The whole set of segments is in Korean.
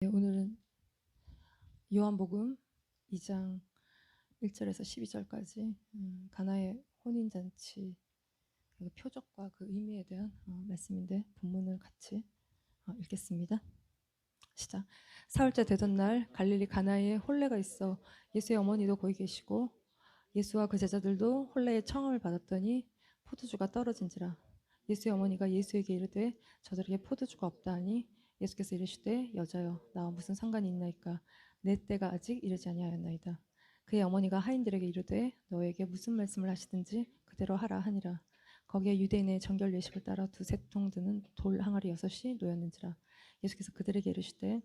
네, 오늘은 요한복음 2장 1절에서 12절까지 가나의 혼인잔치 그 표적과 그 의미에 대한 말씀인데 본문을 같이 읽겠습니다. 시작. 사흘째 되던 날 갈릴리 가나에 혼례가 있어 예수의 어머니도 거기 계시고 예수와 그 제자들도 혼례의 청함을 받았더니 포도주가 떨어진지라. 예수의 어머니가 예수에게 이르되 저들에게 포도주가 없다 하니 예수께서 이르시되 여자여 나와 무슨 상관이 있나이까 내 때가 아직 이르지 아니하였나이다. 그의 어머니가 하인들에게 이르되 너에게 무슨 말씀을 하시든지 그대로 하라 하니라. 거기에 유대인의 정결 예식을 따라 두세 통 드는 돌 항아리 6이 놓였는지라. 예수께서 그들에게 이르시되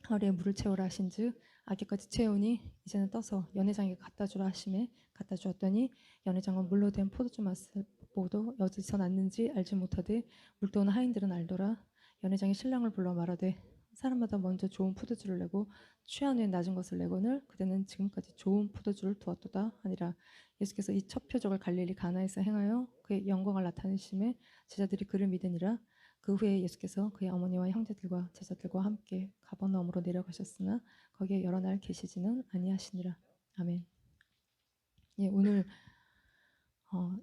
항아리에 물을 채우라 하신즉 아기까지 채우니 이제는 떠서 연회장에게 갖다 주라 하심에 갖다 주었더니 연회장은 물로 된 포도주 맛을 보도 어디서 났는지 알지 못하되 물도는 하인들은 알더라. 연회장이 신랑을 불러 말하되 사람마다 먼저 좋은 포도주를 내고 취한 후에 낮은 것을 내거늘 그대는 지금까지 좋은 포도주를 두었도다 하니라. 예수께서 이 첫 표적을 갈릴리 가나에서 행하여 그의 영광을 나타내심에 제자들이 그를 믿으니라. 그 후에 예수께서 그의 어머니와 형제들과 제자들과 함께 가버나움으로 내려가셨으나 거기에 여러 날 계시지는 아니하시니라. 아멘. 예, 오늘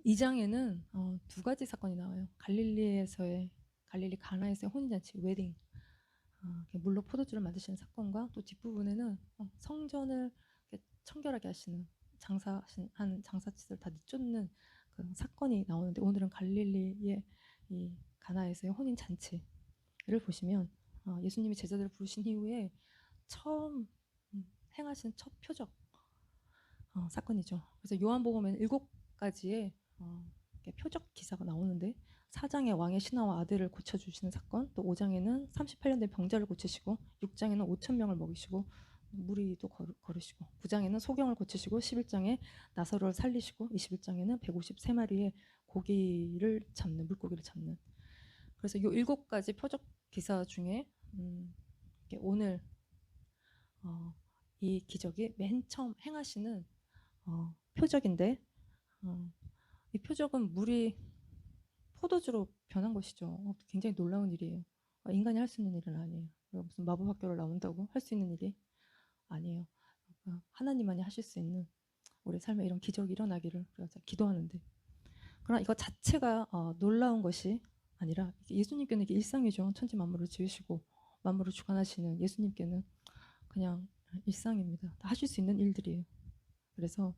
2장에는 두 가지 사건이 나와요. 갈릴리 가나에서의 혼인잔치, 웨딩, 물로 포도주를 만드시는 사건과 또 뒷부분에는 성전을 청결하게 하시는 장사한 장사짓을 다 내쫓는 그 사건이 나오는데 오늘은 갈릴리의 이 가나에서의 혼인 잔치를 보시면 예수님이 제자들을 부르신 이후에 처음 행하신 첫 표적 사건이죠. 그래서 요한복음에는 7가지의 표적 기사가 나오는데 4장에 왕의 신하와 아들을 고쳐주시는 사건, 또 5장에는 38년 된 병자를 고치시고 6장에는 5천 명을 먹이시고 무리도 걸으시고 9장에는 소경을 고치시고 11장에 나사로를 살리시고 21장에는 153마리의 물고기를 잡는 그래서 이 7가지 표적 기사 중에 오늘 이 기적이 맨 처음 행하시는 표적인데 이 표적은 물이 포도주로 변한 것이죠. 굉장히 놀라운 일이에요. 인간이 할 수 있는 일은 아니에요. 무슨 마법 학교를 나온다고 할 수 있는 일이 아니에요. 하나님만이 하실 수 있는 우리 삶에 이런 기적이 일어나기를 우리가 기도하는데 그러나 이거 자체가 놀라운 것이 아니라 예수님께는 이게 일상이죠. 천지 만물을 지으시고 만물을 주관하시는 예수님께는 그냥 일상입니다. 다 하실 수 있는 일들이에요. 그래서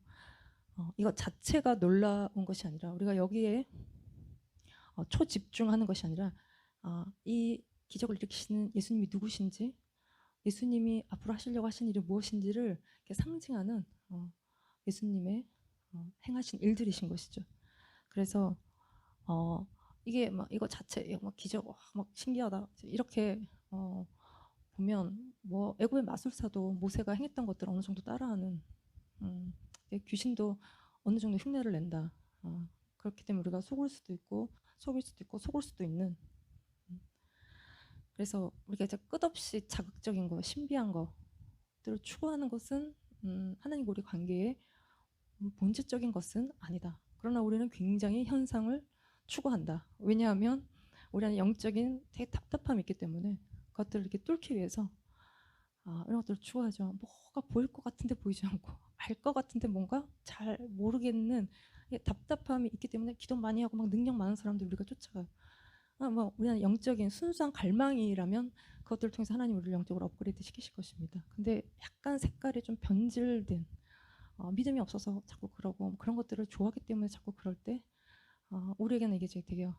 이거 자체가 놀라운 것이 아니라 우리가 여기에 초집중하는 것이 아니라 이 기적을 일으키시는 예수님이 누구신지 예수님이 앞으로 하시려고 하신 일이 무엇인지를 상징하는 예수님의 행하신 일들이신 것이죠. 그래서 이게 막 이거 자체 막 기적 막 신기하다 이렇게 보면 뭐 애굽의 마술사도 모세가 행했던 것들 어느 정도 따라하는 귀신도 어느 정도 흉내를 낸다. 그렇기 때문에 우리가 속을 수도 있고 속을 수도 있는. 그래서 우리가 이제 끝없이 자극적인 거, 신비한 것들을 추구하는 것은 하나님과 우리 관계에 본질적인 것은 아니다. 그러나 우리는 굉장히 현상을 추구한다. 왜냐하면 우리 안에 영적인 되게 답답함이 있기 때문에 그것들을 이렇게 뚫기 위해서 이런 것들을 추구하죠. 뭐가 보일 것 같은데 보이지 않고 알 것 같은데 뭔가 잘 모르겠는 답답함이 있기 때문에 기도 많이 하고 막 능력 많은 사람들 우리가 쫓아가요. 뭐 우리는 영적인 순수한 갈망이라면 그것들을 통해서 하나님 우리를 영적으로 업그레이드 시키실 것입니다. 근데 약간 색깔이 좀 변질된 믿음이 없어서 자꾸 그러고 그런 것들을 좋아하기 때문에 자꾸 그럴 때 우리에게는 이게 되게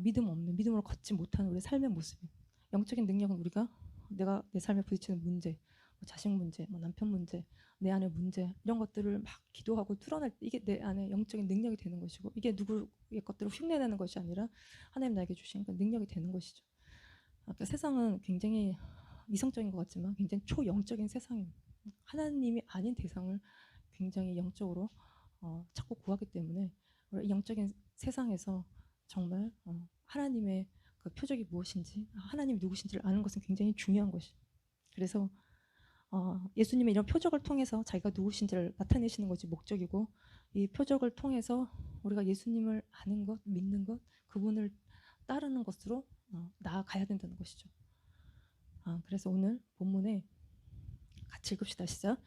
믿음 없는 믿음으로 걷지 못하는 우리의 삶의 모습. 영적인 능력은 우리가 내가 내 삶에 부딪히는 문제, 뭐 자식 문제, 뭐 남편 문제, 내 안의 문제 이런 것들을 막 기도하고 뚫어낼 때 이게 내 안에 영적인 능력이 되는 것이고 이게 누구의 것들을 흉내내는 것이 아니라 하나님 나에게 주신 그 능력이 되는 것이죠. 그러니까 세상은 굉장히 이성적인 것 같지만 굉장히 초영적인 세상입니다. 하나님이 아닌 대상을 굉장히 영적으로 찾고 구하기 때문에 우리 영적인 세상에서 정말 하나님의 그 표적이 무엇인지 하나님이 누구신지를 아는 것은 굉장히 중요한 것이죠. 그래서 예수님의 이런 표적을 통해서 자기가 누구신지를 나타내시는 것이 목적이고 이 표적을 통해서 우리가 예수님을 아는 것, 믿는 것, 그분을 따르는 것으로 나아가야 된다는 것이죠. 그래서 오늘 본문에 같이 읽읍시다. 시작.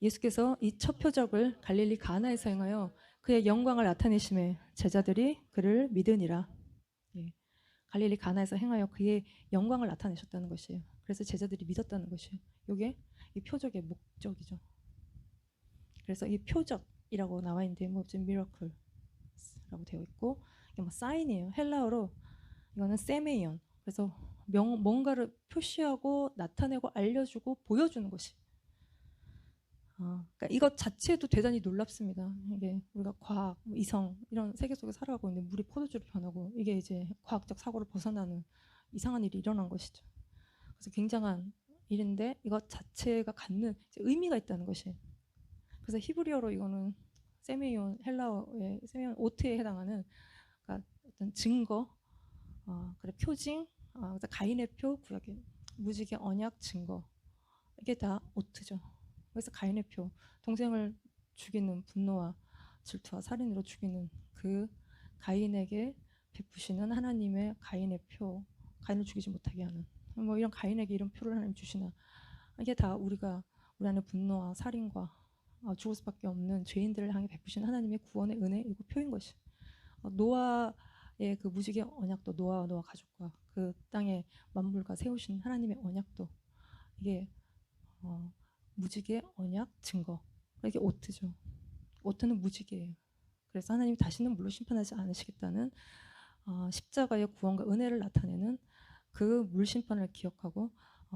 예수께서 이 첫 표적을 갈릴리 가나에서 행하여 그의 영광을 나타내심에 제자들이 그를 믿으니라. 예. 갈릴리 가나에서 행하여 그의 영광을 나타내셨다는 것이에요. 그래서 제자들이 믿었다는 것이에요. 이게 이 표적의 목적이죠. 그래서 이 표적이라고 나와 있는데 뭐 미러클라고 되어 있고 이게 뭐 사인이에요. 헬라어로 이거는 세메이온. 그래서 뭔가를 표시하고 나타내고 알려주고 보여주는 것이. 그러니까 이것 자체도 대단히 놀랍습니다. 이게 우리가 과학, 이성 이런 세계 속에 살아가고 있는데 물이 포도주로 변하고 이게 이제 과학적 사고를 벗어나는 이상한 일이 일어난 것이죠. 그래서 굉장한 일인데 이것 자체가 갖는 의미가 있다는 것이. 그래서 히브리어로 이거는 세메이온 헬라어의 세메이온 오트에 해당하는 그러니까 어떤 증거, 그래 표징, 가인의 표, 구약의 무지개 언약 증거 이게 다 오트죠. 그래서 가인의 표, 동생을 죽이는 분노와 질투와 살인으로 죽이는 그 가인에게 베푸시는 하나님의 가인의 표, 가인을 죽이지 못하게 하는 뭐 이런 가인에게 이런 표를 하나님 주시나 이게 다 우리가 우리 안에 분노와 살인과 죽을 수밖에 없는 죄인들을 향해 베푸신 하나님의 구원의 은혜 이거 표인 것이. 노아의 그 무지개 언약도 노아와 노아 가족과 그 땅의 만물과 세우신 하나님의 언약도 이게 무지개 언약 증거. 이게 오트죠. 오트는 무지개예요. 그래서 하나님이 다시는 물로 심판하지 않으시겠다는 십자가의 구원과 은혜를 나타내는 그 물 심판을 기억하고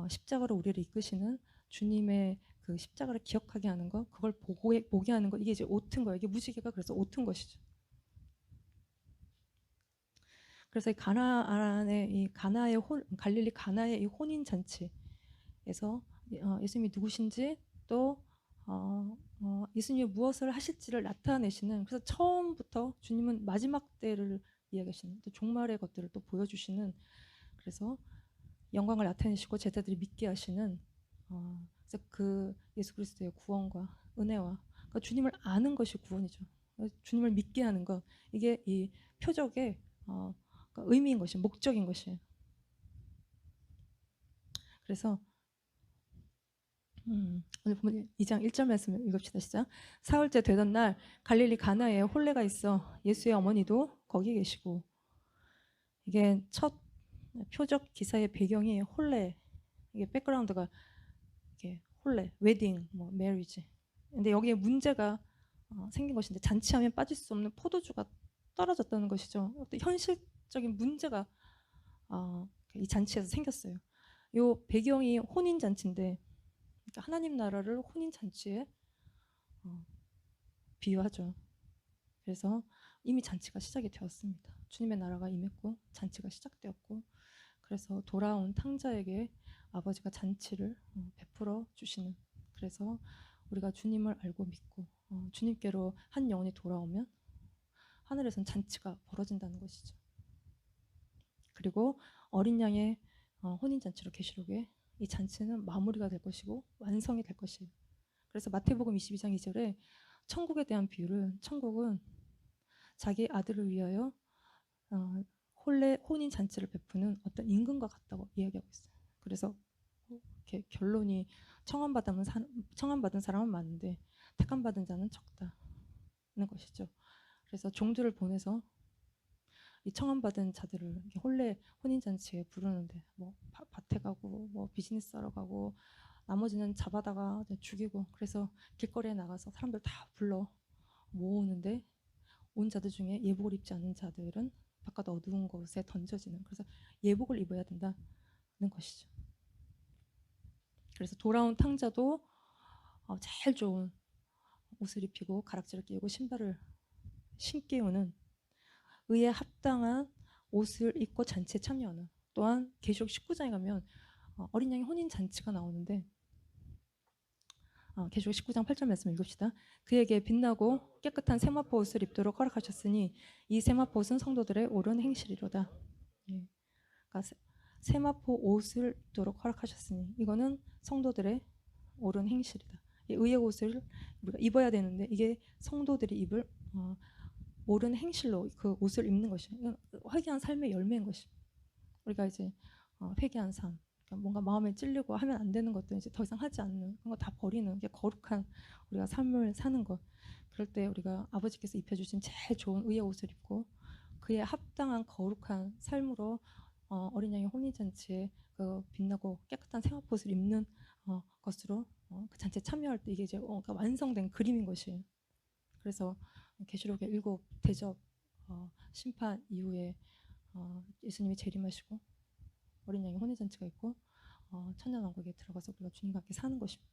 십자가로 우리를 이끄시는 주님의 그 십자가를 기억하게 하는 것, 그걸 보게 하는 것, 이게 이제 오튼 거예요. 이게 무지개가 그래서 오튼 것이죠. 그래서 이 가나 안에 이 가나의 갈릴리 가나의 이 혼인 잔치에서 예수님이 누구신지 또 예수님이 무엇을 하실지를 나타내시는, 그래서 처음부터 주님은 마지막 때를 이야기하시는 또 종말의 것들을 또 보여주시는, 그래서 영광을 나타내시고 제자들이 믿게 하시는 그래서 그 예수 그리스도의 구원과 은혜와 그러니까 주님을 아는 것이 구원이죠. 주님을 믿게 하는 것, 이게 이 표적의 그러니까 의미인 것이, 목적인 것이에요. 그래서 오늘 보면 2장 1절 말씀 읽읍시다. 시작. 사흘째 되던 날 갈릴리 가나에 혼례가 있어 예수의 어머니도 거기 계시고. 이게 첫 표적 기사의 배경이 혼례, 이게 백그라운드가 이게 혼례, 웨딩, 뭐 메리지. 근데 여기에 문제가 생긴 것인데 잔치하면 빠질 수 없는 포도주가 떨어졌다는 것이죠. 어떤 현실적인 문제가 이 잔치에서 생겼어요. 이 배경이 혼인 잔치인데 그러니까 하나님 나라를 혼인 잔치에 비유하죠. 그래서 이미 잔치가 시작이 되었습니다. 주님의 나라가 임했고 잔치가 시작되었고, 그래서 돌아온 탕자에게 아버지가 잔치를 베풀어 주시는, 그래서 우리가 주님을 알고 믿고 주님께로 한 영혼이 돌아오면 하늘에선 잔치가 벌어진다는 것이죠. 그리고 어린 양의 혼인잔치로 계시록에 이 잔치는 마무리가 될 것이고 완성이 될 것이에요. 그래서 마태복음 22장 2절에 천국에 대한 비유를, 천국은 자기 아들을 위하여 혼인 잔치를 베푸는 어떤 임금과 같다고 이야기하고 있어요. 그래서 이렇게 결론이 청함받은 사람은 많은데 택함받은 자는 적다는 것이죠. 그래서 종들을 보내서 이 청함받은 자들을 혼인 잔치에 부르는데 뭐 밭에 가고 뭐 비즈니스 하러 가고 나머지는 잡아다가 죽이고, 그래서 길거리에 나가서 사람들 다 불러 모으는데 온 자들 중에 예복을 입지 않은 자들은 바깥 어두운 곳에 던져지는, 그래서 예복을 입어야 된다는 것이죠. 그래서 돌아온 탕자도 제일 좋은 옷을 입히고 가락지를 끼고 신발을 신게 오는, 의에 합당한 옷을 입고 잔치에 참여하는. 또한 계시록 19장에 가면 어린 양의 혼인 잔치가 나오는데 계시록 19장 8절 말씀 읽읍시다. 그에게 빛나고 깨끗한 세마포 옷을 입도록 허락하셨으니 이 세마포 옷은 성도들의 옳은 행실이로다. 예. 그러니까 세마포 옷을 입도록 허락하셨으니 이거는 성도들의 옳은 행실이다. 의의 옷을 우리가 입어야 되는데 이게 성도들이 입을 옳은 행실로 그 옷을 입는 것이 회개한 삶의 열매인 것이. 우리가 이제 회개한 삶, 그러니까 뭔가 마음에 찔리고 하면 안 되는 것들 이제 더 이상 하지 않는 그런 거 다 버리는 게 거룩한 우리가 삶을 사는 것. 그럴 때 우리가 아버지께서 입혀주신 제일 좋은 의의 옷을 입고 그에 합당한 거룩한 삶으로 어린 양의 혼인잔치에 그 빛나고 깨끗한 생화옷을 입는 것으로 그 잔치에 참여할 때 이게 이제 그러니까 완성된 그림인 것이에요. 그래서 계시록의 7 대접 심판 이후에 예수님이 재림하시고 어린 양의 혼인잔치가 있고 천년왕국에 들어가서 우리가 주님과 함께 사는 것입니다.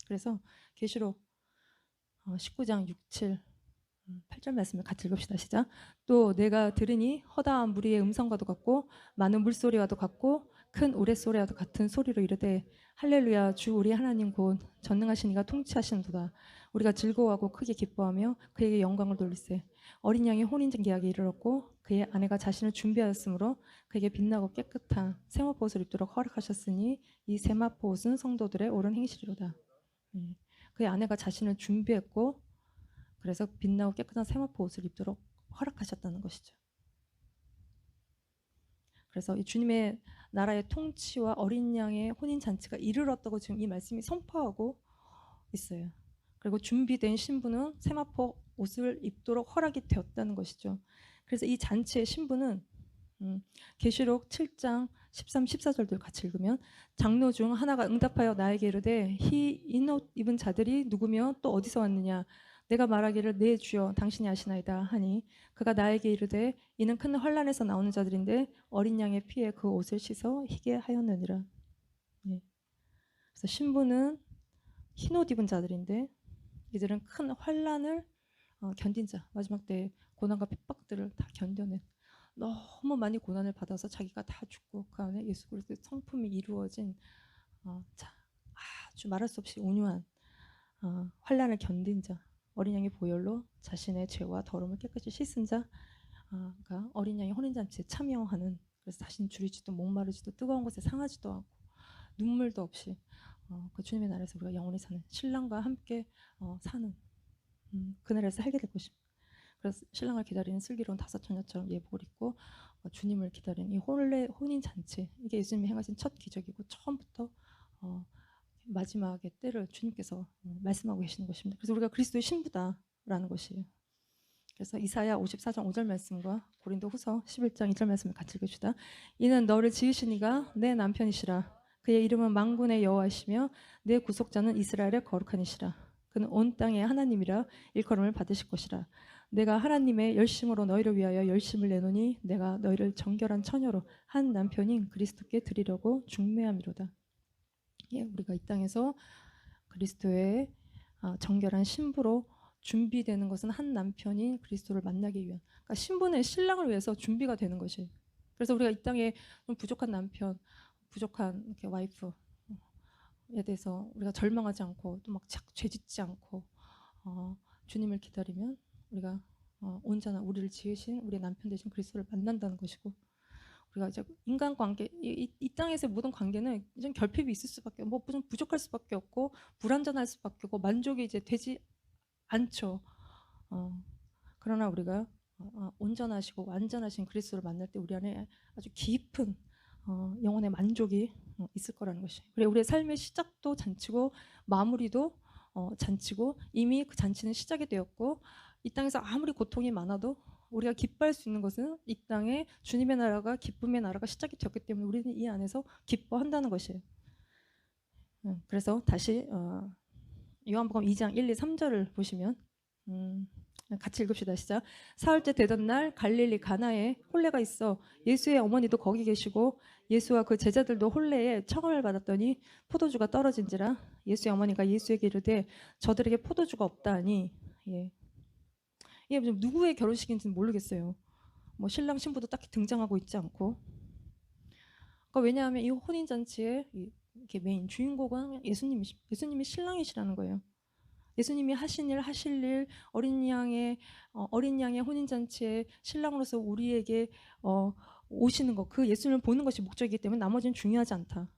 그래서 계시록 19장 6, 7, 8절 말씀을 같이 읽읍시다. 시작. 또 내가 들으니 허다한 무리의 음성과도 같고 많은 물소리와도 같고 큰 우레소리와도 같은 소리로 이르되 할렐루야 주 우리 하나님 곧 전능하신 이가 통치하시는도다. 우리가 즐거워하고 크게 기뻐하며 그에게 영광을 돌리세. 어린 양의 혼인계약에 이르렀고 그의 아내가 자신을 준비하였으므로 그에게 빛나고 깨끗한 세마포옷을 입도록 허락하셨으니 이 세마포옷은 성도들의 옳은 행실이로다. 그의 아내가 자신을 준비했고 그래서 빛나고 깨끗한 세마포 옷을 입도록 허락하셨다는 것이죠. 그래서 이 주님의 나라의 통치와 어린 양의 혼인 잔치가 이르렀다고 지금 이 말씀이 선포하고 있어요. 그리고 준비된 신부는 세마포 옷을 입도록 허락이 되었다는 것이죠. 그래서 이 잔치의 신부는 계시록 7장 13, 14절들 같이 읽으면 장로 중 하나가 응답하여 나에게 이르되 이 옷 입은 자들이 누구며 또 어디서 왔느냐 내가 말하기를 네 주여 당신이 아시나이다 하니 그가 나에게 이르되 이는 큰 환란에서 나오는 자들인데 어린 양의 피에 그 옷을 씻어 희게 하였느니라. 예. 그래서 신부는 흰 옷 입은 자들인데 이들은 큰 환란을 견딘 자, 마지막 때 고난과 핍박들을 다 견뎌낸 너무 많이 고난을 받아서 자기가 다 죽고 그 안에 예수 그리스도의 성품이 이루어진 아주 말할 수 없이 온유한 환란을 견딘 자, 어린 양의 보혈로 자신의 죄와 더러움을 깨끗이 씻은 자가 어린 양의 혼인잔치에 참여하는, 그래서 자신 줄이지도 목마르지도 뜨거운 곳에 상하지도 않고 눈물도 없이 그 주님의 나라에서 우리가 영원히 사는 신랑과 함께 사는 그 나라에서 살게 될 것입니다. 그래서 신랑을 기다리는 슬기로운 5처녀처럼 예복을 입고 주님을 기다리는 이 혼인잔치, 이게 예수님이 행하신 첫 기적이고 처음부터 마지막의 때를 주님께서 말씀하고 계시는 것입니다. 그래서 우리가 그리스도의 신부다라는 것이에요. 그래서 이사야 54장 5절 말씀과 고린도후서 11장 2절 말씀을 같이 읽읍시다. 이는 너를 지으신 이가 내 남편이시라. 그의 이름은 만군의 여호와이시며 내 구속자는 이스라엘의 거룩한 이시라. 그는 온 땅의 하나님이라 일컬음을 받으실 것이라. 내가 하나님의 열심으로 너희를 위하여 열심을 내노니 내가 너희를 정결한 처녀로 한 남편인 그리스도께 드리려고 중매함이로다. 예, 우리가 이 땅에서 그리스도의 정결한 신부로 준비되는 것은 한 남편인 그리스도를 만나기 위한, 그러니까 신부는 신랑을 위해서 준비가 되는 것이에요. 그래서 우리가 이 땅에 좀 부족한 남편, 부족한 이렇게 와이프에 대해서 우리가 절망하지 않고 또 막 죄짓지 않고 주님을 기다리면 우리가 온전한 우리를 지으신 우리 남편 되신 그리스도를 만난다는 것이고, 우리가 이제 인간 관계, 이 땅에서의 모든 관계는 좀 결핍이 있을 수밖에, 좀 부족할 수밖에 없고 불완전할 수밖에 없고 만족이 이제 되지 않죠. 그러나 우리가 온전하시고 완전하신 그리스도를 만날 때 우리 안에 아주 깊은 영혼의 만족이 있을 거라는 것이에요. 그래 우리의 삶의 시작도 잔치고 마무리도 잔치고, 이미 그 잔치는 시작이 되었고 이 땅에서 아무리 고통이 많아도 우리가 기뻐할 수 있는 것은 이 땅에 주님의 나라가, 기쁨의 나라가 시작이 되었기 때문에 우리는 이 안에서 기뻐한다는 것이에요. 그래서 다시 요한복음 2장 1, 2, 3절을 보시면 같이 읽읍시다. 시작. 사흘째 되던 날 갈릴리 가나에 혼례가 있어 예수의 어머니도 거기 계시고 예수와 그 제자들도 혼례에 청함을 받았더니 포도주가 떨어진지라. 예수의 어머니가 예수에게 이르되 저들에게 포도주가 없다 하니, 이게 누구의 결혼식인지는 모르겠어요. 뭐 신랑 신부도 딱히 등장하고 있지 않고. 그러니까 왜냐하면 이 혼인잔치의 이렇게 메인 주인공은 예수님이 신랑이시라는 거예요. 예수님이 하신 일, 하실 일, 어린 양의 혼인잔치에 신랑으로서 우리에게 오시는 것, 그 예수님을 보는 것이 목적이기 때문에 나머지는 중요하지 않다.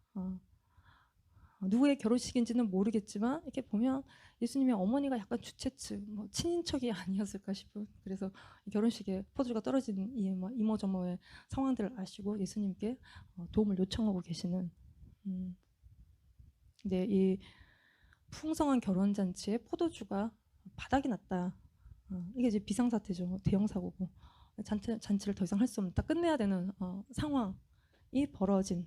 누구의 결혼식인지는 모르겠지만 이렇게 보면 예수님의 어머니가 약간 주최측, 뭐 친인척이 아니었을까 싶은, 그래서 결혼식에 포도주가 떨어진 이모저모의 상황들을 아시고 예수님께 도움을 요청하고 계시는. 근데 이 풍성한 결혼 잔치에 포도주가 바닥이 났다. 이게 이제 비상사태죠. 대형 사고고 잔치를 더 이상 할 수 없는, 딱 끝내야 되는 상황이 벌어진.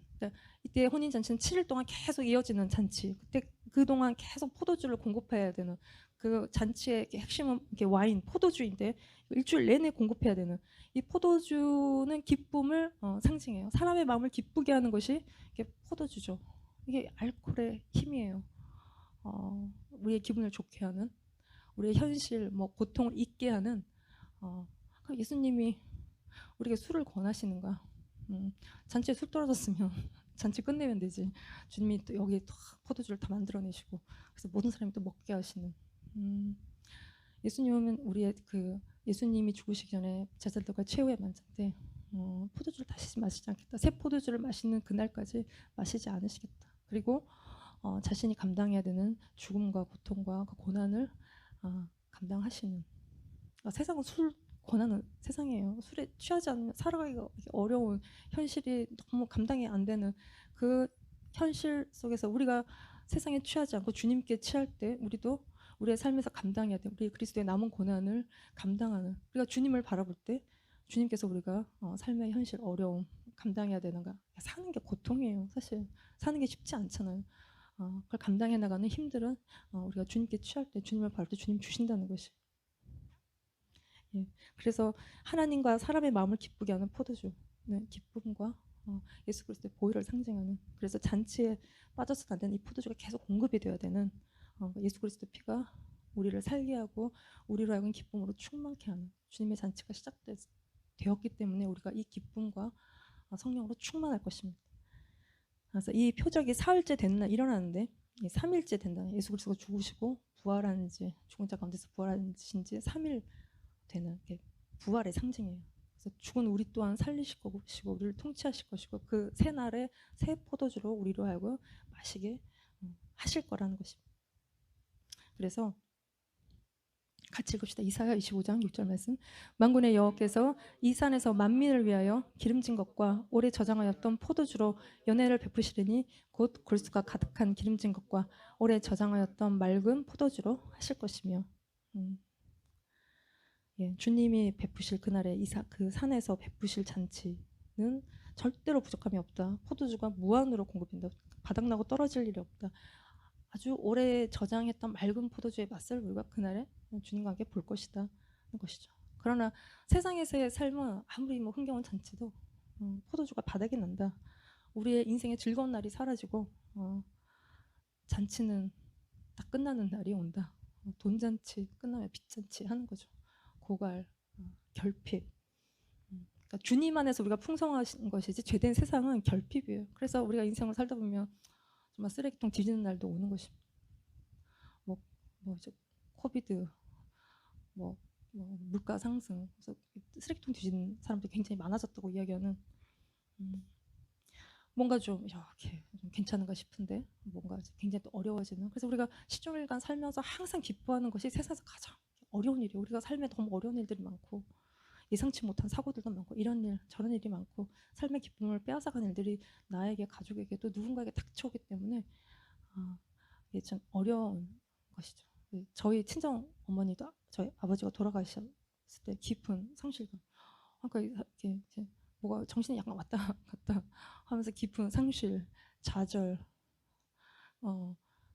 이때 혼인 잔치는 7일 동안 계속 이어지는 잔치. 그때 그동안 계속 포도주를 공급해야 되는, 그 잔치의 핵심은 이게 와인, 포도주인데 일주일 내내 공급해야 되는. 이 포도주는 기쁨을 상징해요. 사람의 마음을 기쁘게 하는 것이 이게 포도주죠. 이게 알코올의 힘이에요. 우리의 기분을 좋게 하는, 우리의 현실, 뭐 고통을 잊게 하는. 예수님이 우리에게 술을 권하시는가? 잔치에 술 떨어졌으면 잔치 끝내면 되지. 주님이 또 여기 포도주를 다 만들어내시고, 그래서 모든 사람이 또 먹게 하시는. 예수님은 우리의 예수님이 죽으시기 전에 제자들과 최후의 만찬 때 포도주를 다시 마시지 않겠다. 새 포도주를 마시는 그날까지 마시지 않으시겠다. 그리고 자신이 감당해야 되는 죽음과 고통과 그 고난을 감당하시는. 세상은 술 권하는 세상이에요. 술에 취하지 않으면 살아가기가 어려운 현실이 너무 감당이 안 되는 그 현실 속에서 우리가 세상에 취하지 않고 주님께 취할 때 우리도 우리의 삶에서 감당해야 돼. 우리 그리스도의 남은 고난을 감당하는, 우리가 주님을 바라볼 때 주님께서 우리가 삶의 현실 어려움 감당해야 되는가. 사는 게 고통이에요. 사실 사는 게 쉽지 않잖아요. 그걸 감당해 나가는 힘들은 우리가 주님께 취할 때, 주님을 바랄 때 주님 주신다는 것이. 예. 그래서 하나님과 사람의 마음을 기쁘게 하는 포도주, 네, 기쁨과 예수 그리스도의 보혈을 상징하는. 그래서 잔치에 빠져서는 안 되는 이 포도주가 계속 공급이 되어야 되는, 예수 그리스도 피가 우리를 살게 하고 우리로 하여금 기쁨으로 충만케 하는 주님의 잔치가 시작되었기 때문에 우리가 이 기쁨과 성령으로 충만할 것입니다. 그래서 이 표적이 사흘째 되는 날 일어나는데 3일째 된다. 예수 그리스도가 죽으시고 부활한 지, 죽은 자 가운데서 부활하신 지 3일 되는 게 부활의 상징이에요. 그래서 죽은 우리 또한 살리실 것이고 우리를 통치하실 것이고 그 새 날에 새 포도주로 우리로 하여금 마시게 하실 거라는 것입니다. 그래서 같이 읽읍시다. 이사야 25장 6절 말씀. 만군의 여호와께서 이 산에서 만민을 위하여 기름진 것과 오래 저장하였던 포도주로 연회를 베푸시리니 곧 골수가 가득한 기름진 것과 오래 저장하였던 맑은 포도주로 하실 것이며. 예, 주님이 베푸실 그날에 그 산에서 베푸실 잔치는 절대로 부족함이 없다. 포도주가 무한으로 공급된다. 바닥나고 떨어질 일이 없다. 아주 오래 저장했던 맑은 포도주의 맛을 우리가 그날에 주님과 함께 볼 것이다 하는 것이죠. 그러나 세상에서의 삶은 아무리 뭐 흥겨운 잔치도 포도주가 바닥이 난다. 우리의 인생의 즐거운 날이 사라지고 잔치는 딱 끝나는 날이 온다. 돈잔치 끝나면 빚잔치 하는 거죠. 고갈, 결핍. 그러니까 주님 안에서 우리가 풍성하신 것이지 죄된 세상은 결핍이에요. 그래서 우리가 인생을 살다 보면 정말 쓰레기통 뒤지는 날도 오는 것입니다. 뭐 이제 코비드, 뭐 물가 상승, 그래서 쓰레기통 뒤지는 사람들이 굉장히 많아졌다고 이야기하는. 뭔가 좀 이렇게 좀 괜찮은가 싶은데 뭔가 굉장히 또 어려워지는. 그래서 우리가 시종일관 살면서 항상 기뻐하는 것이 세상에서 가장 어려운 일이에요. 우리가 삶에 너무 어려운 일들이 많고 예상치 못한 사고들도 많고 이런 일 저런 일이 많고 삶의 기쁨을 빼앗아가는 일들이 나에게, 가족에게 또 누군가에게 닥쳐오기 때문에 이게 참 어려운 것이죠. 저희 친정 어머니도 저희 아버지가 돌아가셨을 때 깊은 상실감. 그러니까 이게 이제 뭐가 정신이 약간 왔다 갔다 하면서 깊은 상실, 좌절.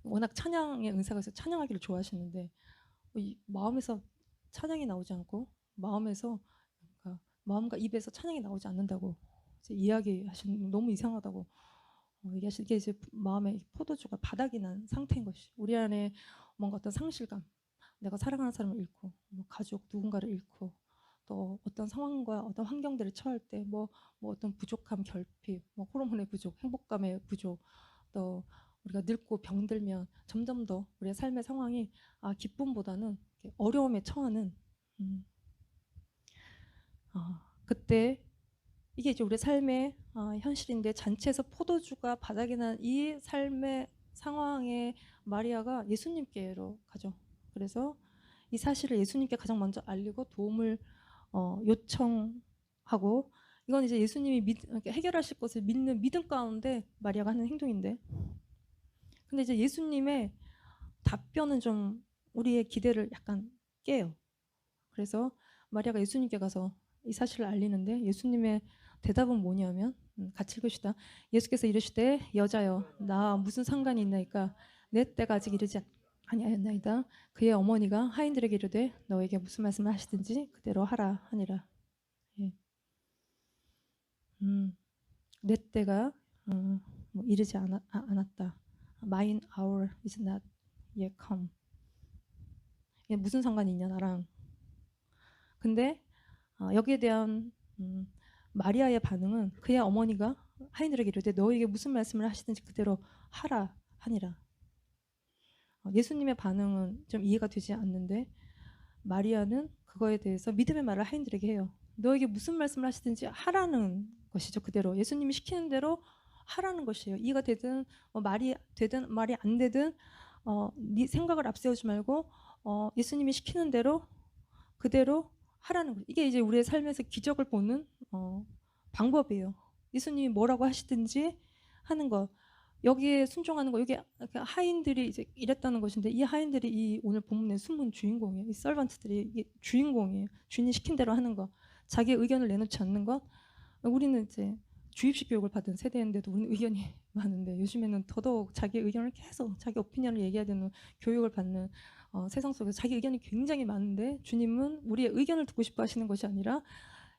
워낙 찬양의 은사가 있어서 찬양하기를 좋아하시는데 이 마음에서 찬양이 나오지 않고 그러니까 마음과 입에서 찬양이 나오지 않는다고 이야기하시는, 너무 이상하다고 얘기하시는 게 이제 마음의 포도주가 바닥이 난 상태인 것이. 우리 안에 뭔가 어떤 상실감, 내가 사랑하는 사람을 잃고 뭐 가족 누군가를 잃고 또 어떤 상황과 어떤 환경들을 처할 때 뭐 어떤 부족함, 결핍, 뭐 호르몬의 부족, 행복감의 부족, 또 우리가 늙고 병들면 점점 더 우리의 삶의 상황이 기쁨보다는 어려움에 처하는 그때 이게 이제 우리 삶의 현실인데 잔치에서 포도주가 바닥이 난 이 삶의 상황에 마리아가 예수님께로 가죠. 그래서 이 사실을 예수님께 가장 먼저 알리고 도움을 요청하고, 이건 이제 예수님이 해결하실 것을 믿는 믿음 가운데 마리아가 하는 행동인데, 근데 이제 예수님의 답변은 좀 우리의 기대를 약간 깨요. 그래서 마리아가 예수님께 가서 이 사실을 알리는데 예수님의 대답은 뭐냐면, 같이 읽읍시다. 예수께서 이르시되 여자여 나 무슨 상관이 있나이까 내 때가 아직 이르지 아니하였나이다. 그의 어머니가 하인들에게 이르되 너에게 무슨 말씀을 하시든지 그대로 하라 하니라. 예. 내 때가 뭐 이르지 않았다. Mine hour is not yet come. 이게 무슨 상관이 있냐 나랑. 근데 여기에 대한 마리아의 반응은 그의 어머니가 하인들에게 이르되 너에게 무슨 말씀을 하시든지 그대로 하라 하니라. 예수님의 반응은 좀 이해가 되지 않는데 마리아는 그거에 대해서 믿음의 말을 하인들에게 해요. 너에게 무슨 말씀을 하시든지 하라는 것이죠. 그대로 예수님이 시키는 대로 하라는 것이에요. 이해가 되든 말이 되든 말이 안 되든 네 생각을 앞세우지 말고 예수님이 시키는 대로 그대로 하라는 거예요. 이게 이제 우리의 삶에서 기적을 보는 방법이에요. 예수님이 뭐라고 하시든지 하는 것. 여기에 순종하는 거. 여기 하인들이 이제 이랬다는 것인데 이 하인들이 이 오늘 본문의 숨은 주인공이에요. 이 서번트들이 이게 주인공이에요. 주인이 시킨 대로 하는 것. 자기의 의견을 내놓지 않는 것. 우리는 이제 주입식 교육을 받은 세대인데도 우리는 의견이 많은데 요즘에는 더더욱 자기 의견을 계속 자기 오피니언을 얘기해야 되는 교육을 받는 세상 속에서 자기 의견이 굉장히 많은데 주님은 우리의 의견을 듣고 싶어 하시는 것이 아니라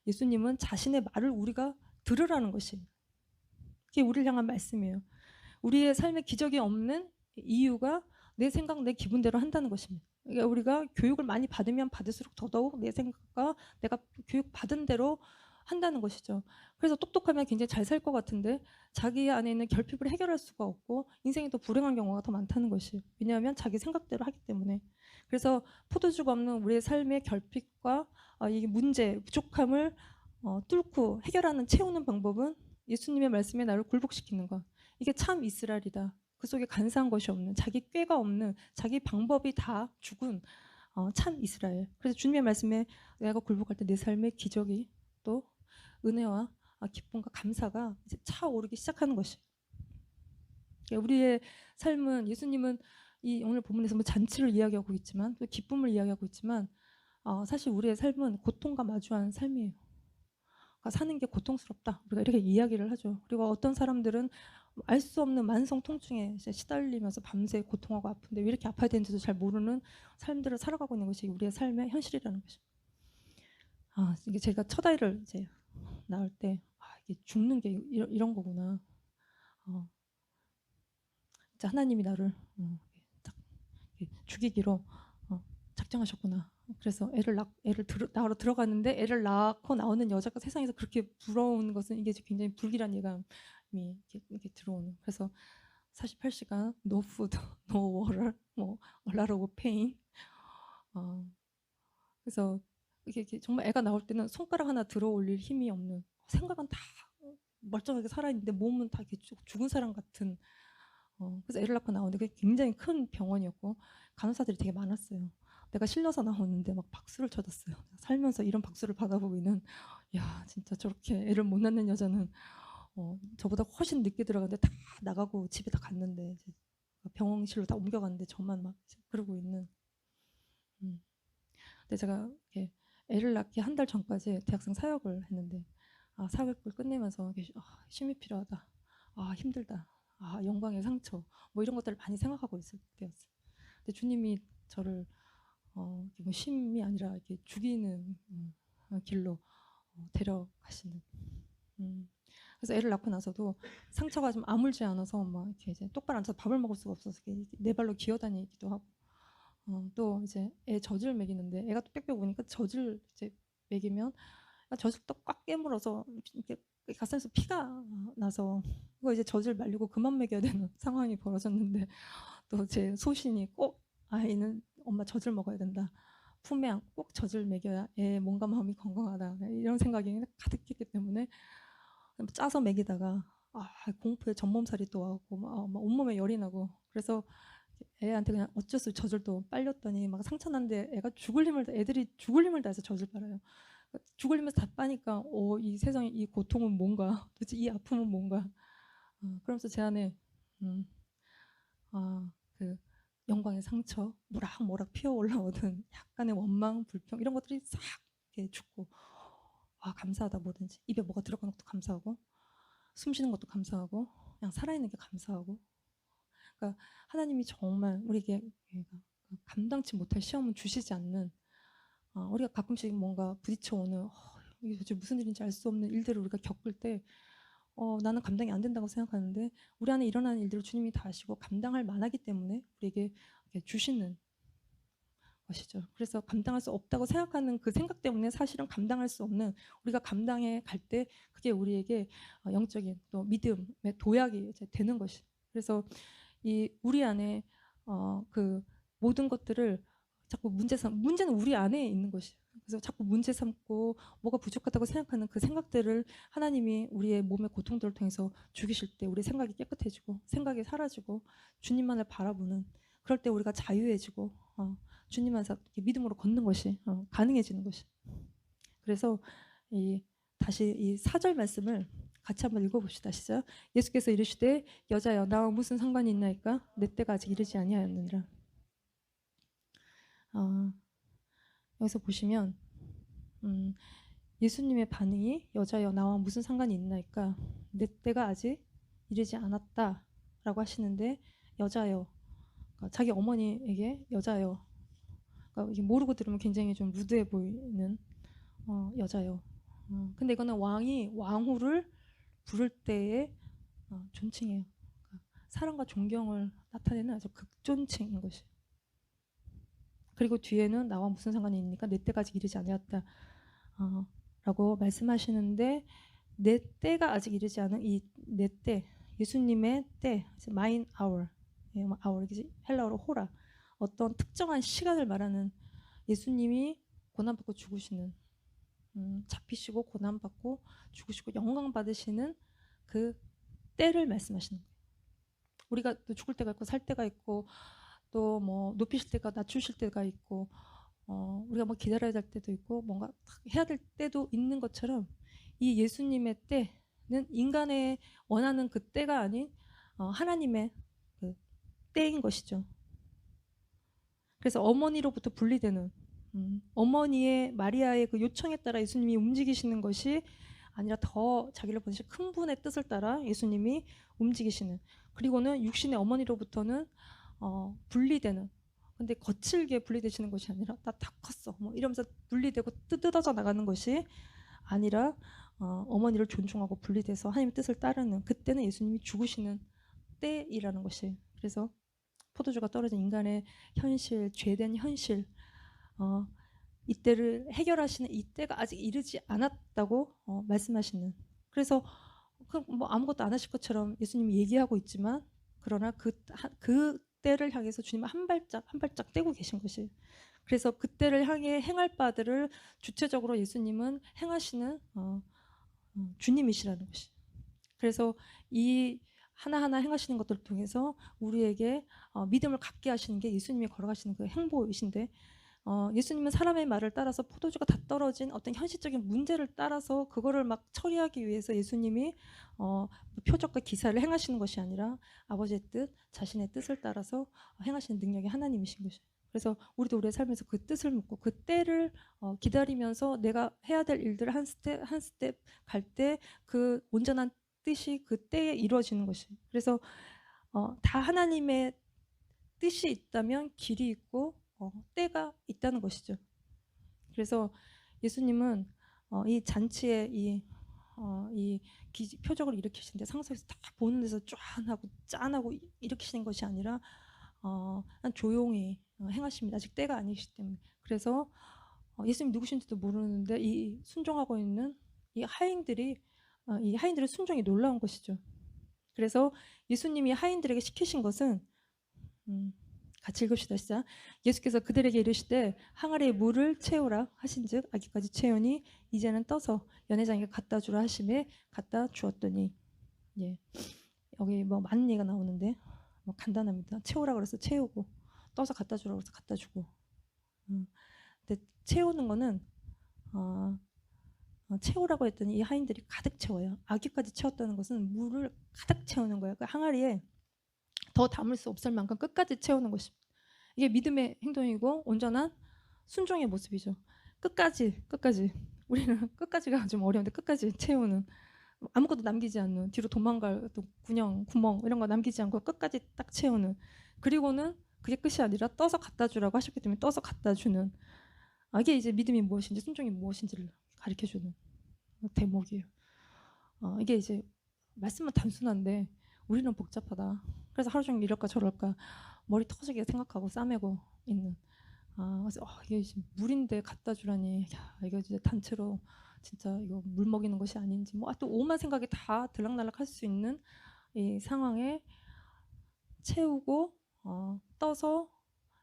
예수님은 자신의 말을 우리가 들으라는 것이 그게 우리를 향한 말씀이에요. 우리의 삶에 기적이 없는 이유가 내 생각, 내 기분대로 한다는 것입니다. 그러니까 우리가 교육을 많이 받으면 받을수록 더더욱 내 생각과 내가 교육 받은 대로 한다는 것이죠. 그래서 똑똑하면 굉장히 잘 살 것 같은데 자기 안에 있는 결핍을 해결할 수가 없고 인생이 더 불행한 경우가 더 많다는 것이. 왜냐하면 자기 생각대로 하기 때문에. 그래서 포도주가 없는 우리의 삶의 결핍과 이 문제, 부족함을 뚫고 해결하는 채우는 방법은 예수님의 말씀에 나를 굴복시키는 것. 이게 참 이스라엘이다. 그 속에 간사한 것이 없는, 자기 꾀가 없는, 자기 방법이 다 죽은 참 이스라엘. 그래서 주님의 말씀에 내가 굴복할 때 내 삶의 기적이 또 은혜와 기쁨과 감사가 이제 차오르기 시작하는 것이. 우리의 삶은 예수님은 이 오늘 본문에서 뭐 잔치를 이야기하고 있지만 또 기쁨을 이야기하고 있지만 사실 우리의 삶은 고통과 마주한 삶이에요. 사는 게 고통스럽다. 우리가 이렇게 이야기를 하죠. 그리고 어떤 사람들은 알 수 없는 만성 통증에 시달리면서 밤새 고통하고 아픈데 왜 이렇게 아파야 되는지도 잘 모르는 삶들을 살아가고 있는 것이 우리의 삶의 현실이라는 것이죠. 이게 제가 첫 아이를 이제 낳을 때 이게 죽는 게 이런 거구나. 진짜 하나님이 나를 딱 죽이기로 작정하셨구나. 그래서 애를 낳으러 들어갔는데 애를 낳고 나오는 여자가 세상에서 그렇게 부러운 것은 이게 굉장히 불길한 예감이 이렇게 들어오는. 그래서 48시간 no food, no water, 뭐 a lot of pain. 그래서 이게 정말 애가 나올 때는 손가락 하나 들어 올릴 힘이 없는, 생각은 다 멀쩡하게 살아있는데 몸은 다 이렇게 죽은 사람 같은. 그래서 애를 낳고 나오는데 그게 굉장히 큰 병원이었고 간호사들이 되게 많았어요. 내가 실려서 나오는데 막 박수를 쳐줬어요. 살면서 이런 박수를 받아보기는, 야 진짜 저렇게 애를 못 낳는 여자는 저보다 훨씬 늦게 들어갔는데 다 나가고 집에 다 갔는데 이제 병원실로 다 옮겨갔는데 저만 막 그러고 있는. 근데 제가 이렇게 애를 낳기 한 달 전까지 대학생 사역을 했는데 사역을 끝내면서 쉼이 필요하다. 힘들다. 영광의 상처. 뭐 이런 것들을 많이 생각하고 있을 때였어요. 근데 주님이 저를 뭐 쉼이 아니라 이렇게 죽이는 길로 데려가시는. 그래서 애를 낳고 나서도 상처가 좀 아물지 않아서 막 이렇게 이제 똑바로 앉아서 밥을 먹을 수가 없어서 네 발로 기어다니기도 하고. 또 이제 애 젖을 먹이는데 애가 또 빽빽 우니까 젖을 이제 먹이면 젖을 또 꽉 깨물어서 이렇게 가슴에서 피가 나서 그거 이제 젖을 말리고 그만 먹여야 되는 상황이 벌어졌는데 또 제 소신이 꼭 아이는 엄마 젖을 먹어야 된다. 품에 안고 꼭 젖을 먹여야 애 몸과 마음이 건강하다. 이런 생각이 가득했기 때문에 짜서 먹이다가 공포에 전몸살이 또 와고 막 온몸에 열이 나고 그래서 애한테 그냥 어쩔 수 없이 젖을 또 빨렸더니 막 상처 난데 애들이 죽을 힘을 다해서 젖을 빨아요. 죽을 힘을 다 빠니까 이 세상에 이 고통은 뭔가 도대체 이 아픔은 뭔가 그러면서 제 안에 음, 그 영광의 상처 모락모락 피어 올라오던 약간의 원망 불평 이런 것들이 싹 이렇게 죽고 감사하다 뭐든지 입에 뭐가 들어가는 것도 감사하고 숨 쉬는 것도 감사하고 그냥 살아있는 게 감사하고 그러니까 하나님이 정말 우리에게 감당치 못할 시험은 주시지 않는 우리가 가끔씩 뭔가 부딪혀오는 이게 도대체 무슨 일인지 알 수 없는 일들을 우리가 겪을 때 나는 감당이 안 된다고 생각하는데 우리 안에 일어나는 일들을 주님이 다 아시고 감당할 만하기 때문에 우리에게 주시는 것이죠. 그래서 감당할 수 없다고 생각하는 그 생각 때문에 사실은 감당할 수 없는 우리가 감당해 갈 때 그게 우리에게 영적인 또 믿음의 도약이 이제 되는 것이. 그래서 이 우리 안에 그 모든 것들을 자꾸 문제는 우리 안에 있는 것이. 그래서 자꾸 문제 삼고 뭐가 부족하다고 생각하는 그 생각들을 하나님이 우리의 몸의 고통들을 통해서 죽이실 때 우리 생각이 깨끗해지고 생각이 사라지고 주님만을 바라보는 그럴 때 우리가 자유해지고 주님만서 믿음으로 걷는 것이 가능해지는 것이. 그래서 다시 이 4절 말씀을 같이 한번 읽어봅시다. 시작. 예수께서 이르시되 여자여 나와 무슨 상관이 있나이까 내 때가 아직 이르지 아니하였느니라. 여기서 보시면 예수님의 반응이 여자여 나와 무슨 상관이 있나이까 내 때가 아직 이르지 않았다라고 하시는데 여자여 그러니까 자기 어머니에게 여자여 그러니까 이게 모르고 들으면 굉장히 좀 루드해 보이는 여자여. 근데 이거는 왕이 왕후를 부를 때의 존칭이에요. 그러니까 사랑과 존경을 나타내는 아주 극존칭인 것이. 그리고 뒤에는 나와 무슨 상관이 있니까 내 때가 아직 이르지 아니었다 라고 말씀하시는데 내 때가 아직 이르지 않은 이 내 때, 예수님의 때, mine hour, hour 헬라어로 호라, 어떤 특정한 시간을 말하는 예수님이 고난받고 죽으시는 잡히시고 고난받고 죽으시고 영광 받으시는 그 때를 말씀하시는 거예요. 우리가 또 죽을 때가 있고 살 때가 있고 또 뭐 높이실 때가 낮추실 때가 있고 우리가 뭐 기다려야 될 때도 있고 뭔가 해야 될 때도 있는 것처럼 이 예수님의 때는 인간의 원하는 그 때가 아닌 하나님의 그 때인 것이죠. 그래서 어머니로부터 분리되는 어머니의 마리아의 그 요청에 따라 예수님이 움직이시는 것이 아니라 더 자기를 보내신 큰 분의 뜻을 따라 예수님이 움직이시는 그리고는 육신의 어머니로부터는 분리되는 근데 거칠게 분리되시는 것이 아니라 나 다 컸어 뭐 이러면서 분리되고 뜯어져 나가는 것이 아니라 어머니를 존중하고 분리돼서 하나님의 뜻을 따르는 그때는 예수님이 죽으시는 때이라는 것이 그래서 포도주가 떨어진 인간의 현실, 죄된 현실 이때를 해결하시는 이때가 아직 이르지 않았다고 말씀하시는 그래서 뭐 아무것도 안 하실 것처럼 예수님이 얘기하고 있지만 그러나 그 때를 향해서 주님은 한 발짝 떼고 계신 것이 그래서 그때를 향해 행할 바들을 주체적으로 예수님은 행하시는 주님이시라는 것이 그래서 이 하나하나 행하시는 것들을 통해서 우리에게 믿음을 갖게 하시는 게 예수님이 걸어가시는 그 행보이신데 예수님은 사람의 말을 따라서 포도주가 다 떨어진 어떤 현실적인 문제를 따라서 그거를 막 처리하기 위해서 예수님이 표적과 기사를 행하시는 것이 아니라 아버지의 뜻, 자신의 뜻을 따라서 행하시는 능력이 하나님이신 것이에요. 그래서 우리도 우리의 삶에서 그 뜻을 묻고 그 때를 기다리면서 내가 해야 될 일들을 한 스텝 갈 때 그 온전한 뜻이 그 때에 이루어지는 것이에요. 그래서 다 하나님의 뜻이 있다면 길이 있고 때가 있다는 것이죠. 그래서 예수님은 이 잔치에 이 표적을 일으키시는데 상속에서 다 보는 데서 짠하고 일으키시는 것이 아니라 조용히 행하십니다. 아직 때가 아니시기 때문에. 그래서 예수님 누구신지도 모르는데 이 순종하고 있는 이 하인들의 순종이 놀라운 것이죠. 그래서 예수님이 하인들에게 시키신 것은 같이 읽읍시다. 시작. 예수께서 그들에게 이르시되 항아리에 물을 채우라 하신즉 아기까지 채우니 이제는 떠서 연회장에게 갖다 주라 하심에 갖다 주었더니 예, 여기 뭐 많은 얘기가 나오는데 뭐 간단합니다. 채우라 그래서 채우고, 떠서 갖다 주라 그래서 갖다 주고. 근데 채우는 거는 채우라고 했더니 이 하인들이 가득 채워요. 아기까지 채웠다는 것은 물을 가득 채우는 거예요. 그 항아리에 더 담을 수 없을 만큼 끝까지 채우는 것입니다. 이게 믿음의 행동이고 온전한 순종의 모습이죠. 끝까지 우리는 끝까지가 좀 어려운데 끝까지 채우는, 아무것도 남기지 않는, 뒤로 도망갈 또 구멍 이런 거 남기지 않고 끝까지 딱 채우는. 그리고는 그게 끝이 아니라 떠서 갖다 주라고 하셨기 때문에 떠서 갖다 주는. 이게 이제 믿음이 무엇인지 순종이 무엇인지를 가르쳐 주는 대목이에요. 이게 이제 말씀은 단순한데 우리는 복잡하다. 그래서 하루 종일 이럴까 저럴까 머리 터지게 생각하고 싸매고 있는. 그래서 이게 물인데 갖다 주라니, 야, 이거 이제 단체로 진짜 이거 물 먹이는 것이 아닌지 뭐 또 오만 생각이 다 들락날락 할 수 있는 이 상황에 채우고 떠서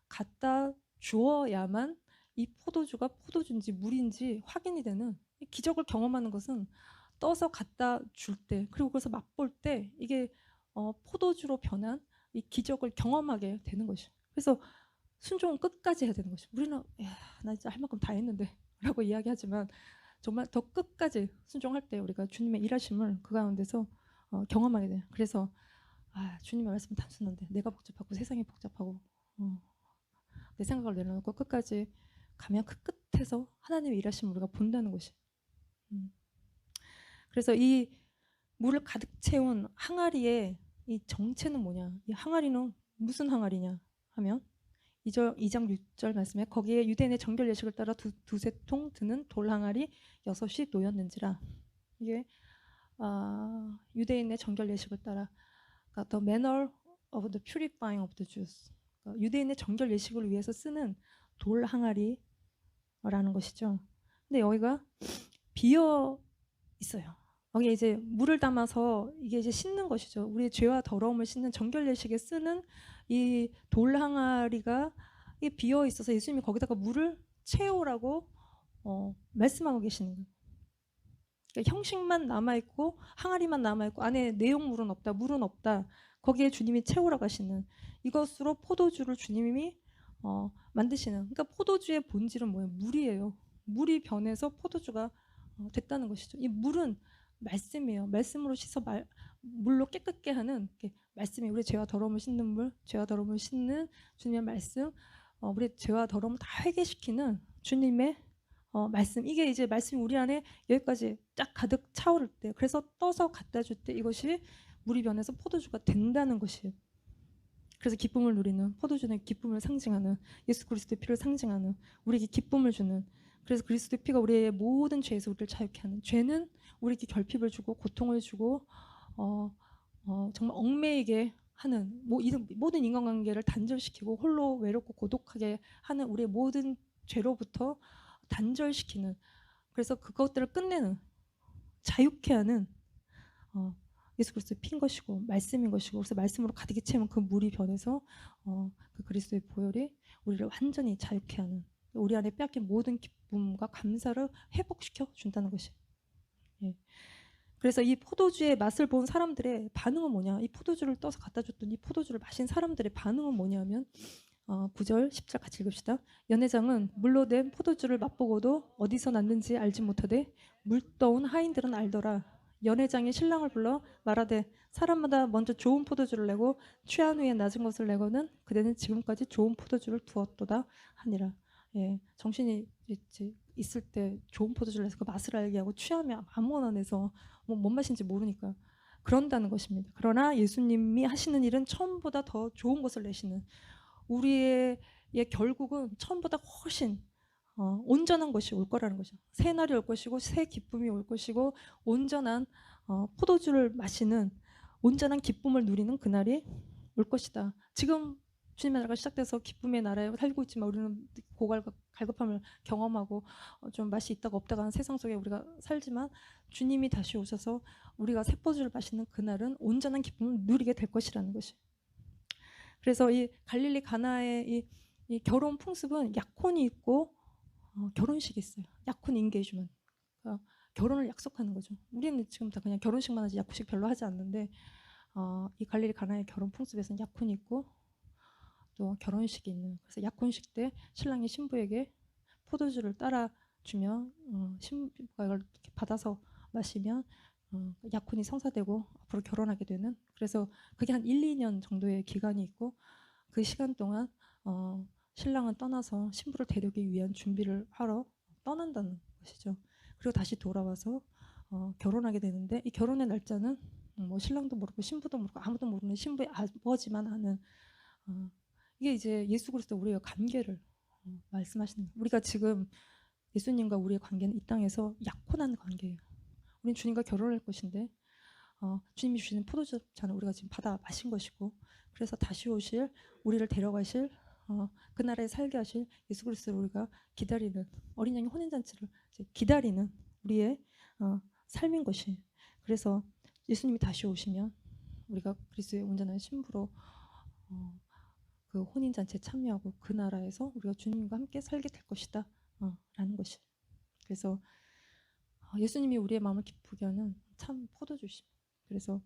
갖다 주어야만 이 포도주가 포도주인지 물인지 확인이 되는, 이 기적을 경험하는 것은 떠서 갖다 줄 때, 그리고 그래서 맛볼 때 이게 포도주로 변한 이 기적을 경험하게 되는 것이죠. 그래서 순종은 끝까지 해야 되는 것이죠. 우리는 야, 나 진짜 할 만큼 다 했는데 라고 이야기하지만 정말 더 끝까지 순종할 때 우리가 주님의 일하심을 그 가운데서 경험하게 돼요. 그래서 주님의 말씀은 단순한데 내가 복잡하고 세상이 복잡하고 내 생각을 내려놓고 끝까지 가면 그 끝에서 하나님의 일하심을 우리가 본다는 것이. 그래서 이 물을 가득 채운 항아리의 이 정체는 뭐냐? 이 항아리는 무슨 항아리냐 하면 2장 6절 말씀에 거기에 유대인의 정결 예식을 따라 두세 통 드는 돌 항아리 6이 놓였는지라. 이게 유대인의 정결 예식을 따라, 그러니까 the manner of the purifying of the Jews. 그러니까 유대인의 정결 예식을 위해서 쓰는 돌 항아리라는 것이죠. 근데 여기가 비어 있어요. 여기 이제 물을 담아서 이게 이제 씻는 것이죠. 우리의 죄와 더러움을 씻는 정결 예식에 쓰는 이 돌 항아리가 이게 비어 있어서 예수님이 거기다가 물을 채우라고 말씀하고 계시는 거예요. 그러니까 형식만 남아 있고 항아리만 남아 있고 안에 내용물은 없다, 물은 없다. 거기에 주님이 채우라고 하시는 이것으로 포도주를 주님이 만드시는. 그러니까 포도주의 본질은 뭐예요? 물이에요. 물이 변해서 포도주가 됐다는 것이죠. 이 물은 말씀이에요. 말씀으로 씻어 물로 깨끗게 하는 말씀이 우리 죄와 더러움을 씻는 물, 죄와 더러움을 씻는 주님의 말씀, 우리 죄와 더러움을 다 회개시키는 주님의 말씀. 이게 이제 말씀이 우리 안에 여기까지 쫙 가득 차오를 때, 그래서 떠서 갖다 줄 때 이것이 물이 변해서 포도주가 된다는 것이에요. 그래서 기쁨을 누리는, 포도주는 기쁨을 상징하는, 예수 그리스도의 피를 상징하는, 우리에게 기쁨을 주는. 그래서 그리스도의 피가 우리의 모든 죄에서 우리를 자유케 하는. 죄는 우리에게 결핍을 주고 고통을 주고 정말 얽매이게 하는, 모든 인간관계를 단절시키고 홀로 외롭고 고독하게 하는 우리의 모든 죄로부터 단절시키는, 그래서 그것들을 끝내는, 자유케 하는 예수 그리스도의 피인 것이고 말씀인 것이고, 그래서 말씀으로 가득히 채우면 그 물이 변해서 그 그리스도의 보혈이 우리를 완전히 자유케 하는, 우리 안에 빼앗긴 모든 기쁨과 감사를 회복시켜 준다는 것이. 예. 그래서 이 포도주의 맛을 본 사람들의 반응은 뭐냐? 이 포도주를 떠서 갖다 줬던 이 포도주를 마신 사람들의 반응은 뭐냐면 9절 10절 같이 읽읍시다. 연회장은 물로 된 포도주를 맛보고도 어디서 났는지 알지 못하되 물떠온 하인들은 알더라. 연회장이 신랑을 불러 말하되 사람마다 먼저 좋은 포도주를 내고 취한 후에 낮은 것을 내고는 그대는 지금까지 좋은 포도주를 두었도다 하니라. 예, 정신이 있을 때 좋은 포도주를 내서 그 맛을 알게 하고 취하면 아무거나 내서 뭔 맛인지 모르니까 그런다는 것입니다. 그러나 예수님이 하시는 일은 처음보다 더 좋은 것을 내시는, 우리의 결국은 처음보다 훨씬 온전한 것이 올 거라는 거죠. 새 날이 올 것이고 새 기쁨이 올 것이고 온전한 포도주를 마시는, 온전한 기쁨을 누리는 그날이 올 것이다. 지금 주님의 나라가 시작돼서 기쁨의 나라에 살고 있지만 우리는 갈급함을 경험하고 좀 맛이 있다가 없다가 하는 세상 속에 우리가 살지만, 주님이 다시 오셔서 우리가 새 포도주를 마시는 그날은 온전한 기쁨을 누리게 될 것이라는 것이. 그래서 이 갈릴리 가나의 이 결혼 풍습은 약혼이 있고 결혼식이 있어요. 약혼 인게이지먼트. 결혼을 약속하는 거죠. 우리는 지금 다 그냥 결혼식만 하지 약혼식 별로 하지 않는데 이 갈릴리 가나의 결혼 풍습에서는 약혼이 있고 또 결혼식이 있는. 그래서 약혼식 때 신랑이 신부에게 포도주를 따라 주면 신부가 이걸 이렇게 받아서 마시면 약혼이 성사되고 앞으로 결혼하게 되는. 그래서 그게 한 1, 2년 정도의 기간이 있고 그 시간 동안 신랑은 떠나서 신부를 데려오기 위한 준비를 하러 떠난다는 것이죠. 그리고 다시 돌아와서 결혼하게 되는데 이 결혼의 날짜는 뭐 신랑도 모르고 신부도 모르고 아무도 모르는 신부의 아버지만 아는 이게 이제 예수 그리스도 우리의 관계를 말씀하시는 거예요. 우리가 지금 예수님과 우리의 관계는 이 땅에서 약혼한 관계예요. 우리는 주님과 결혼할 것인데 주님이 주시는 포도주 잔을 우리가 지금 받아 마신 것이고 그래서 다시 오실 우리를 데려가실 그 나라에 살게 하실 예수 그리스도를 우리가 기다리는 어린 양의 혼인잔치를 기다리는 우리의 삶인 것이. 그래서 예수님이 다시 오시면 우리가 그리스도의 온전한 신부로 그 혼인잔치에 참여하고 그 나라에서 우리가 주님과 함께 살게 될 것이다 라는 것이. 그래서 예수님이 우리의 마음을 기쁘게 하는 참 포도주십니다. 그래서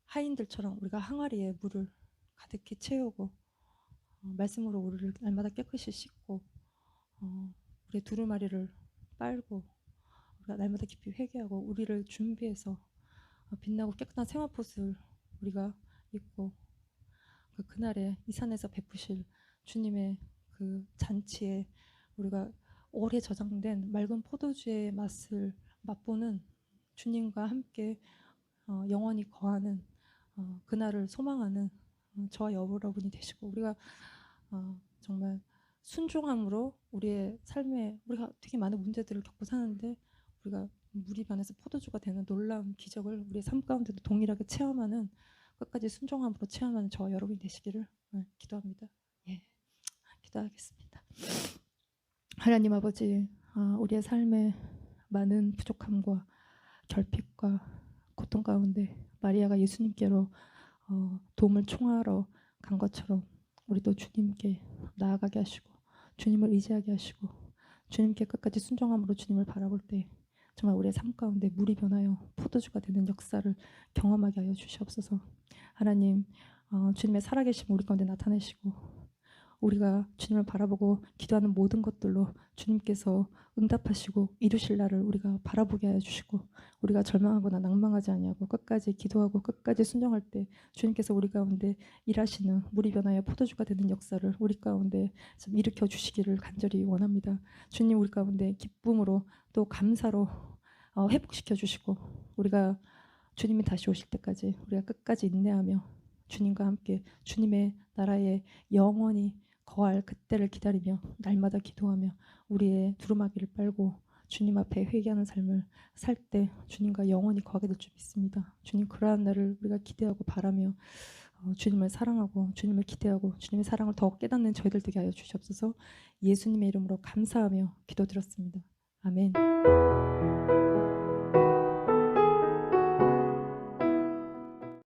하인들처럼 우리가 항아리에 물을 가득히 채우고 말씀으로 우리를 날마다 깨끗이 씻고 우리의 두루마리를 빨고 우리가 날마다 깊이 회개하고 우리를 준비해서 빛나고 깨끗한 생화포스를 우리가 입고 그날에 이 산에서 베푸실 주님의 그 잔치에 우리가 오래 저장된 맑은 포도주의 맛을 맛보는 주님과 함께 영원히 거하는 그날을 소망하는 저와 여러분이 되시고 우리가 정말 순종함으로 우리의 삶에 우리가 되게 많은 문제들을 겪고 사는데 우리가 물이 변해서 포도주가 되는 놀라운 기적을 우리의 삶 가운데도 동일하게 체험하는 끝까지 순종함으로 체험하는 저와 여러분이 되시기를 기도합니다. 예, 기도하겠습니다. 하나님 아버지, 우리의 삶에 많은 부족함과 결핍과 고통 가운데 마리아가 예수님께로 도움을 청하러 간 것처럼 우리도 주님께 나아가게 하시고 주님을 의지하게 하시고 주님께 끝까지 순종함으로 주님을 바라볼 때 정말 우리의 삶 가운데 물이 변하여 포도주가 되는 역사를 경험하게 하여 주시옵소서. 하나님, 주님의 살아계심 우리 가운데 나타내시고 우리가 주님을 바라보고 기도하는 모든 것들로 주님께서 응답하시고 이루실 날을 우리가 바라보게 하여 주시고 우리가 절망하거나 낭망하지 아니하고 끝까지 기도하고 끝까지 순종할 때 주님께서 우리 가운데 일하시는 물이 변하여 포도주가 되는 역사를 우리 가운데 좀 일으켜 주시기를 간절히 원합니다. 주님 우리 가운데 기쁨으로 또 감사로 회복시켜 주시고 우리가 주님이 다시 오실 때까지 우리가 끝까지 인내하며 주님과 함께 주님의 나라에 영원히 거할 그때를 기다리며 날마다 기도하며 우리의 두루마기를 빨고 주님 앞에 회개하는 삶을 살 때 주님과 영원히 거하게 될 줄 믿습니다. 주님 그러한 날을 우리가 기대하고 바라며 주님을 사랑하고 주님을 기대하고 주님의 사랑을 더욱 깨닫는 저희들 되게 하여 주시옵소서. 예수님의 이름으로 감사하며 기도드렸습니다. 아멘.